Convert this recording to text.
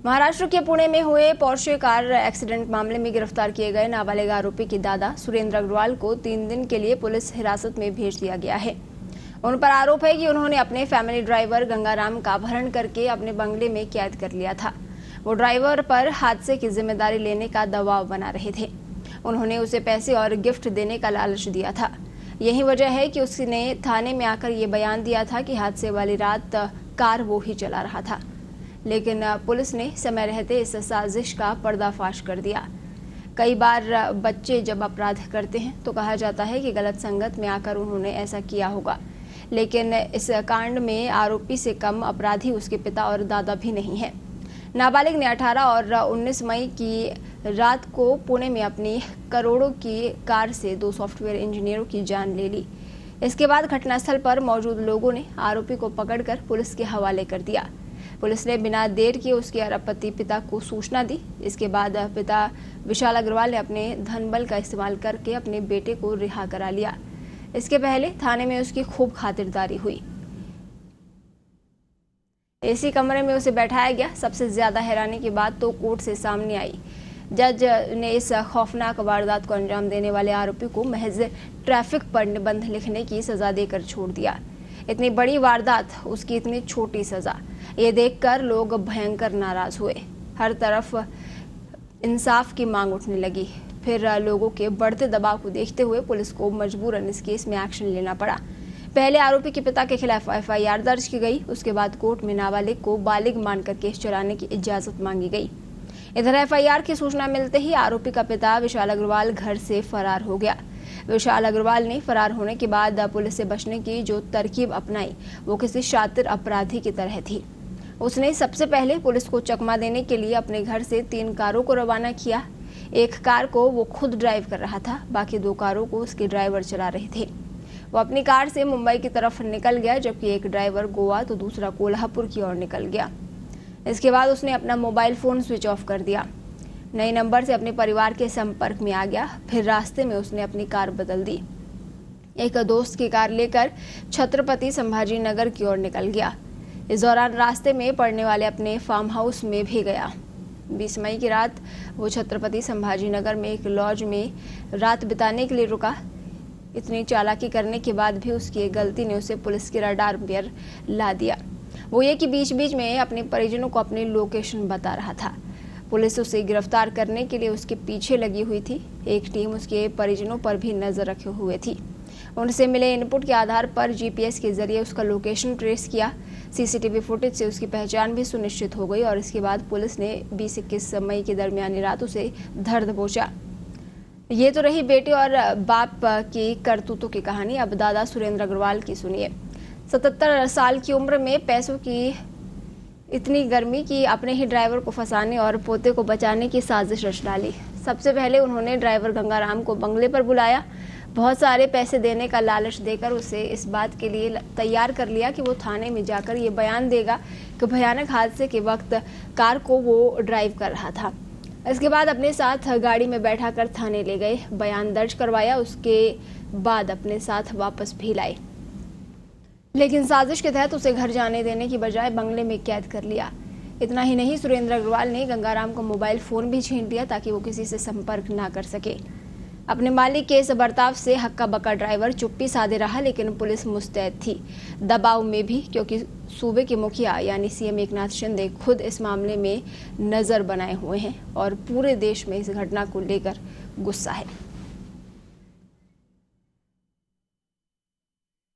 महाराष्ट्र के पुणे में हुए पोर्शे कार एक्सीडेंट मामले में गिरफ्तार किए गए नाबालिग आरोपी के दादा सुरेंद्र अग्रवाल को 3 दिन के लिए पुलिस हिरासत में भेज दिया गया है। उन पर आरोप है कि उन्होंने अपने फैमिली ड्राइवर गंगाराम का अपहरण करके अपने बंगले में कैद कर लिया था। वो ड्राइवर पर हादसे की जिम्मेदारी लेने का दबाव बना रहे थे। उन्होंने उसे पैसे और गिफ्ट देने का लालच दिया था। यही वजह है कि उसने थाने में आकर ये बयान दिया था कि हादसे वाली रात कार वो ही चला रहा था, लेकिन पुलिस ने समय रहते इस साजिश का पर्दाफाश कर दिया। कई बार बच्चे जब अपराध करते हैं तो कहा जाता है कि गलत संगत में आकर उन्होंने ऐसा किया होगा, लेकिन इस कांड में आरोपी से कम अपराधी उसके पिता और दादा भी नहीं है। नाबालिग ने 18 और 19 मई की रात को पुणे में अपनी करोड़ों की कार से 2 सॉफ्टवेयर इंजीनियरों की जान ले ली। इसके बाद घटनास्थल पर मौजूद लोगों ने आरोपी को पकड़कर पुलिस के हवाले कर दिया। पुलिस ने बिना देर किए उसके अरबपति पिता को सूचना दी। इसके बाद पिता विशाल अग्रवाल ने अपने धनबल का इस्तेमाल करके अपने बेटे को रिहा करा लिया। इसके पहले थाने में उसकी खूब खातिरदारी हुई। एसी कमरे में उसे बैठाया गया। सबसे ज्यादा हैरानी की बात तो कोर्ट से सामने आई। जज ने इस खौफनाक वारदात को अंजाम देने वाले आरोपी को महज ट्रैफिक पर निबंध लिखने की सजा देकर छोड़ दिया। इतनी बड़ी वारदात, उसकी इतनी छोटी सजा, ये देखकर लोग भयंकर नाराज हुए। हर तरफ इंसाफ की मांग उठने लगी। फिर लोगों के बढ़ते दबाव को देखते हुए पुलिस को मजबूरन इस केस में एक्शन लेना पड़ा। पहले आरोपी के पिता के खिलाफ एफआईआर दर्ज की गई। उसके बाद कोर्ट में नाबालिग को बालिग मानकर केस चलाने की इजाजत मांगी गई। इधर एफआईआर की सूचना मिलते ही आरोपी का पिता विशाल अग्रवाल घर से फरार हो गया। विशाल अग्रवाल ने फरार होने के बाद पुलिस से बचने की जो तरकीब अपनाई वो किसी शातिर अपराधी की तरह थी। उसने सबसे पहले पुलिस को चकमा देने के लिए अपने घर से 3 कारों को रवाना किया। एक कार को वो खुद ड्राइव कर रहा था, बाकी 2 कारों को उसके ड्राइवर चला रहे थे। वो अपनी कार से मुंबई की तरफ निकल गया, जबकि एक ड्राइवर गोवा तो दूसरा कोल्हापुर की ओर निकल गया। इसके बाद उसने अपना मोबाइल फोन स्विच ऑफ कर दिया। नए नंबर से अपने परिवार के संपर्क में आ गया। फिर रास्ते में उसने अपनी कार बदल दी। एक दोस्त की कार लेकर छत्रपति संभाजी नगर की ओर निकल गया। इस दौरान रास्ते में पड़ने वाले अपने फार्म हाउस में भी गया। 20 मई की रात वो छत्रपति संभाजी नगर में एक लॉज में रात बिताने के लिए रुका। इतनी चालाकी करने के बाद भी उसकी गलती ने उसे पुलिस के रडार पर ला दिया। वो ये कि बीच बीच में अपने परिजनों को अपनी लोकेशन बता रहा था। पुलिस उसे गिरफ्तार करने के लिए उसके पीछे लगी हुई थी। एक टीम उसके परिजनों पर भी नजर रखे हुए थी। उनसे मिले इनपुट के आधार पर जीपीएस के जरिए उसका लोकेशन ट्रेस किया। सीसीटीवी फुटेज से उसकी पहचान भी सुनिश्चित हो गई और इसके बाद पुलिस ने 20-21 मई की दरमियानी रात उसे धर दबोचा। ये तो रही बेटे और बाप की करतूतों की कहानी। अब दादा सुरेंद्र अग्रवाल की सुनिए। 77 साल की उम्र में पैसों की इतनी गर्मी कि अपने ही ड्राइवर को फंसाने और पोते को बचाने की साजिश रच डाली। सबसे पहले उन्होंने ड्राइवर गंगाराम को बंगले पर बुलाया। बहुत सारे पैसे देने का लालच देकर उसे इस बात के लिए तैयार कर लिया कि वो थाने में जाकर ये बयान देगा कि भयानक हादसे के वक्त कार को वो ड्राइव कर रहा था। इसके बाद अपने साथ गाड़ी में बैठाकर थाने ले गए, बयान दर्ज करवाया। उसके बाद अपने साथ वापस भी लाए, लेकिन साजिश के तहत उसे घर जाने देने की बजाय बंगले में कैद कर लिया। इतना ही नहीं, सुरेंद्र अग्रवाल ने गंगाराम को मोबाइल फोन भी छीन लिया ताकि वो किसी से संपर्क ना कर सके। अपने मालिक के इस बर्ताव से हक्का बक्का ड्राइवर चुप्पी साधे रहा, लेकिन पुलिस मुस्तैद थी, दबाव में भी, क्योंकि सूबे के मुखिया यानी सीएम एकनाथ शिंदे खुद इस मामले में नजर बनाए हुए हैं और पूरे देश में इस घटना को लेकर गुस्सा है।